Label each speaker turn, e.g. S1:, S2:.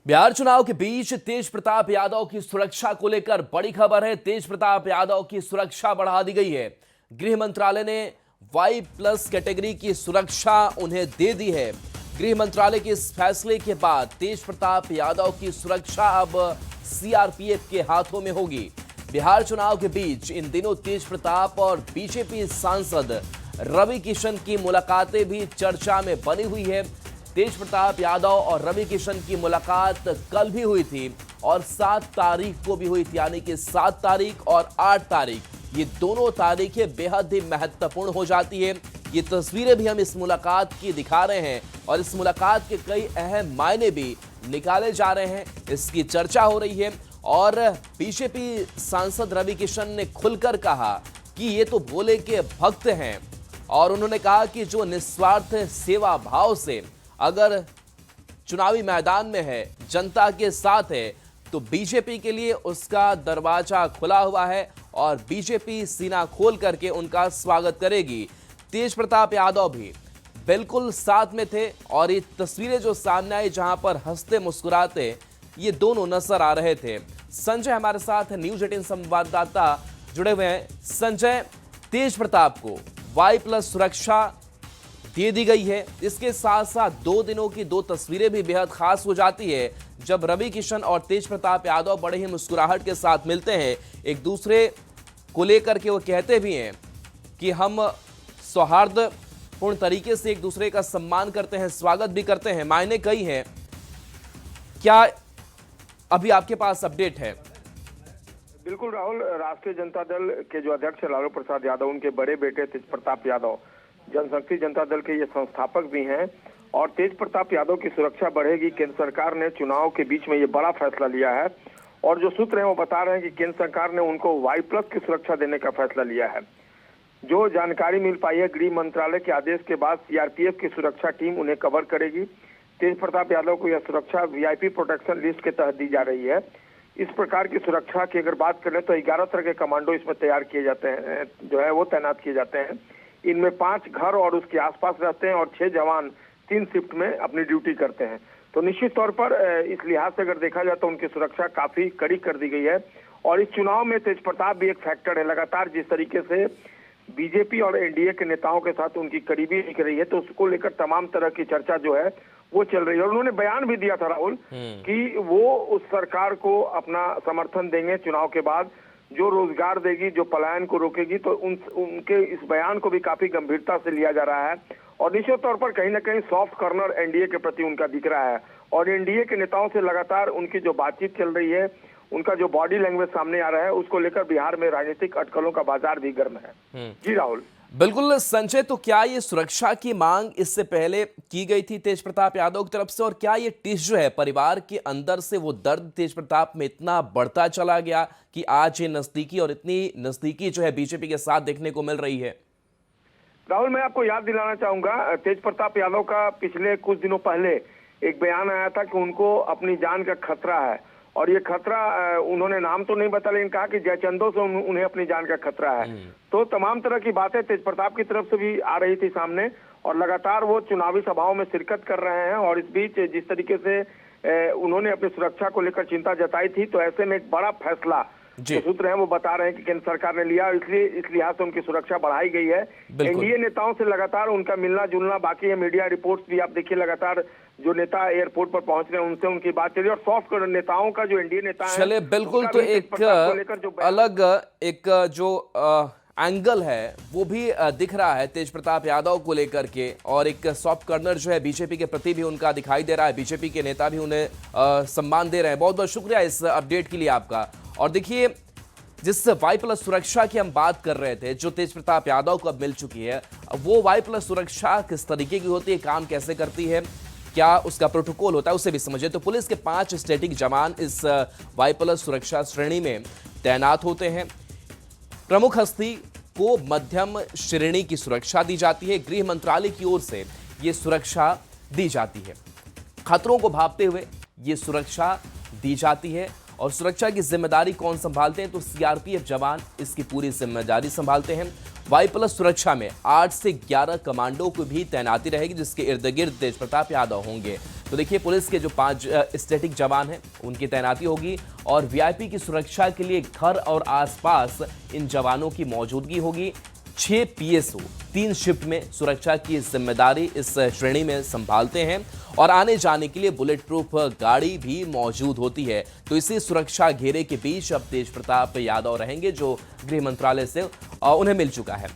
S1: बिहार चुनाव के बीच तेज प्रताप यादव की सुरक्षा को लेकर बड़ी खबर है। तेज प्रताप यादव की सुरक्षा बढ़ा दी गई है। गृह मंत्रालय ने वाई प्लस कैटेगरी की सुरक्षा उन्हें दे दी है। गृह मंत्रालय के इस फैसले के बाद तेज प्रताप यादव की सुरक्षा अब सीआरपीएफ के हाथों में होगी। बिहार चुनाव के बीच इन दिनों तेज प्रताप और बीजेपी सांसद रवि किशन की मुलाकातें भी चर्चा में बनी हुई है। तेज प्रताप यादव और रवि किशन की मुलाकात कल भी हुई थी और 7 तारीख को भी हुई थी, यानी कि 7 तारीख और 8 तारीख, ये दोनों तारीखें बेहद ही महत्वपूर्ण हो जाती है। ये तस्वीरें भी हम इस मुलाकात की दिखा रहे हैं और इस मुलाकात के कई अहम मायने भी निकाले जा रहे हैं। इसकी चर्चा हो रही है और बीजेपी सांसद रवि किशन ने खुलकर कहा कि ये तो भोले के भक्त हैं और उन्होंने कहा कि जो निस्वार्थ सेवा भाव से अगर चुनावी मैदान में है, जनता के साथ है, तो बीजेपी के लिए उसका दरवाजा खुला हुआ है और बीजेपी सीना खोल करके उनका स्वागत करेगी। तेज प्रताप यादव भी बिल्कुल साथ में थे और ये तस्वीरें जो सामने आई जहां पर हंसते मुस्कुराते ये दोनों नजर आ रहे थे। संजय हमारे साथ न्यूज 18 संवाददाता जुड़े हुए हैं। संजय, तेज प्रताप को वाई प्लस सुरक्षा दे दी गई है, इसके साथ साथ 2 दिनों की 2 तस्वीरें भी बेहद खास हो जाती है जब रवि किशन और तेज प्रताप यादव बड़े ही मुस्कुराहट के साथ मिलते हैं, एक दूसरे को लेकर के वो कहते भी हैं कि हम सौहार्दपूर्ण तरीके से एक दूसरे का सम्मान करते हैं, स्वागत भी करते हैं। मायने कई हैं। क्या अभी आपके पास अपडेट है?
S2: बिल्कुल राहुल, राष्ट्रीय जनता दल के जो अध्यक्ष लालू प्रसाद यादव, उनके बड़े बेटे तेज प्रताप यादव जनशक्ति जनता दल के ये संस्थापक भी हैं और तेज प्रताप यादव की सुरक्षा बढ़ेगी। केंद्र सरकार ने चुनाव के बीच में ये बड़ा फैसला लिया है और जो सूत्र हैं वो बता रहे हैं कि केंद्र सरकार ने उनको वाई प्लस की सुरक्षा देने का फैसला लिया है। जो जानकारी मिल पाई है, गृह मंत्रालय के आदेश के बाद सीआरपीएफ की सुरक्षा टीम उन्हें कवर करेगी। तेज प्रताप यादव को यह सुरक्षा वीआईपी प्रोटेक्शन लिस्ट के तहत दी जा रही है। इस प्रकार की सुरक्षा की अगर बात करें तो 11 तरह के कमांडो इसमें तैयार किए जाते हैं, जो है वो तैनात किए जाते हैं। इनमें 5 घर और उसके आसपास रहते हैं और 6 जवान 3 शिफ्ट में अपनी ड्यूटी करते हैं। तो निश्चित तौर पर इस लिहाज से अगर देखा जाए तो उनकी सुरक्षा काफी कड़ी कर दी गई है और इस चुनाव में तेज प्रताप भी एक फैक्टर है। लगातार जिस तरीके से बीजेपी और एनडीए के नेताओं के साथ उनकी करीबी दिख रही है, तो उसको लेकर तमाम तरह की चर्चा जो है वो चल रही है। और उन्होंने बयान भी दिया था राहुल कि वो उस सरकार को अपना समर्थन देंगे चुनाव के बाद, जो रोजगार देगी, जो पलायन को रोकेगी। तो उनके इस बयान को भी काफी गंभीरता से लिया जा रहा है और निश्चित तौर पर कहीं ना कहीं सॉफ्ट कॉर्नर एनडीए के प्रति उनका दिख रहा है और एनडीए के नेताओं से लगातार उनकी जो बातचीत चल रही है, उनका जो बॉडी लैंग्वेज सामने आ रहा है, उसको लेकर बिहार में राजनीतिक अटकलों का बाजार भी गर्म है। जी राहुल।
S1: बिल्कुल संजय, तो क्या ये सुरक्षा की मांग इससे पहले की गई थी तेज प्रताप यादव की तरफ से और क्या ये टिश जो है परिवार के अंदर से वो दर्द तेज प्रताप में इतना बढ़ता चला गया कि आज ये नजदीकी और इतनी नजदीकी जो है बीजेपी के साथ देखने को मिल रही है?
S2: राहुल, मैं आपको याद दिलाना चाहूंगा, तेज प्रताप यादव का पिछले कुछ दिनों पहले एक बयान आया था कि उनको अपनी जान का खतरा है और ये खतरा, उन्होंने नाम तो नहीं बताया लेकिन कहा कि जयचंदों से उन्हें अपनी जान का खतरा है। तो तमाम तरह की बातें तेज प्रताप की तरफ से भी आ रही थी सामने और लगातार वो चुनावी सभाओं में शिरकत कर रहे हैं और इस बीच जिस तरीके से उन्होंने अपनी सुरक्षा को लेकर चिंता जताई थी, तो ऐसे में एक बड़ा फैसला जो सूत्र हैं वो बता रहे हैं कि केंद्र सरकार ने लिया, इसलिए इस लिहाज से उनकी सुरक्षा बढ़ाई गई है। एनडीए नेताओं से लगातार उनका मिलना जुलना बाकी है। मीडिया रिपोर्ट्स भी आप देखिए, लगातार जो नेता एयरपोर्ट पर पहुंच रहे हैं उनसे उनकी बात चली और सॉफ्ट नेताओं का जो एनडीए नेता है,
S1: चले बिल्कुल, तो एक अलग एक जो एंगल है वो भी दिख रहा है तेज प्रताप यादव को लेकर के और एक सॉफ्ट कॉर्नर जो है बीजेपी के प्रति भी उनका दिखाई दे रहा है। बीजेपी के नेता भी उन्हें सम्मान दे रहे हैं। बहुत बहुत शुक्रिया इस अपडेट के लिए आपका। और देखिए, जिस वाई प्लस सुरक्षा की हम बात कर रहे थे जो तेज प्रताप यादव को अब मिल चुकी है, वो वाई प्लस सुरक्षा किस तरीके की होती है, काम कैसे करती है, क्या उसका प्रोटोकॉल होता है, उसे भी समझिए। तो पुलिस के 5 स्टैटिक जवान इस वाई प्लस सुरक्षा श्रेणी में तैनात होते हैं। प्रमुख हस्ती को मध्यम श्रेणी की सुरक्षा दी जाती है। गृह मंत्रालय की ओर से यह सुरक्षा दी जाती है। खतरों को भांपते हुए यह सुरक्षा दी जाती है और सुरक्षा की जिम्मेदारी कौन संभालते हैं, तो सीआरपीएफ जवान इसकी पूरी जिम्मेदारी संभालते हैं। वाई प्लस सुरक्षा में 8 से 11 कमांडो को भी तैनाती रहेगी, जिसके इर्द गिर्द तेज प्रताप यादव होंगे। तो देखिए, पुलिस के जो 5 स्टैटिक जवान हैं उनकी तैनाती होगी और वीआईपी की सुरक्षा के लिए घर और आसपास इन जवानों की मौजूदगी होगी। 6 पीएसओ 3 शिफ्ट में सुरक्षा की जिम्मेदारी इस श्रेणी में संभालते हैं और आने जाने के लिए बुलेट प्रूफ गाड़ी भी मौजूद होती है। तो इसी सुरक्षा घेरे के बीच अब तेज प्रताप यादव रहेंगे, जो गृह मंत्रालय से उन्हें मिल चुका है।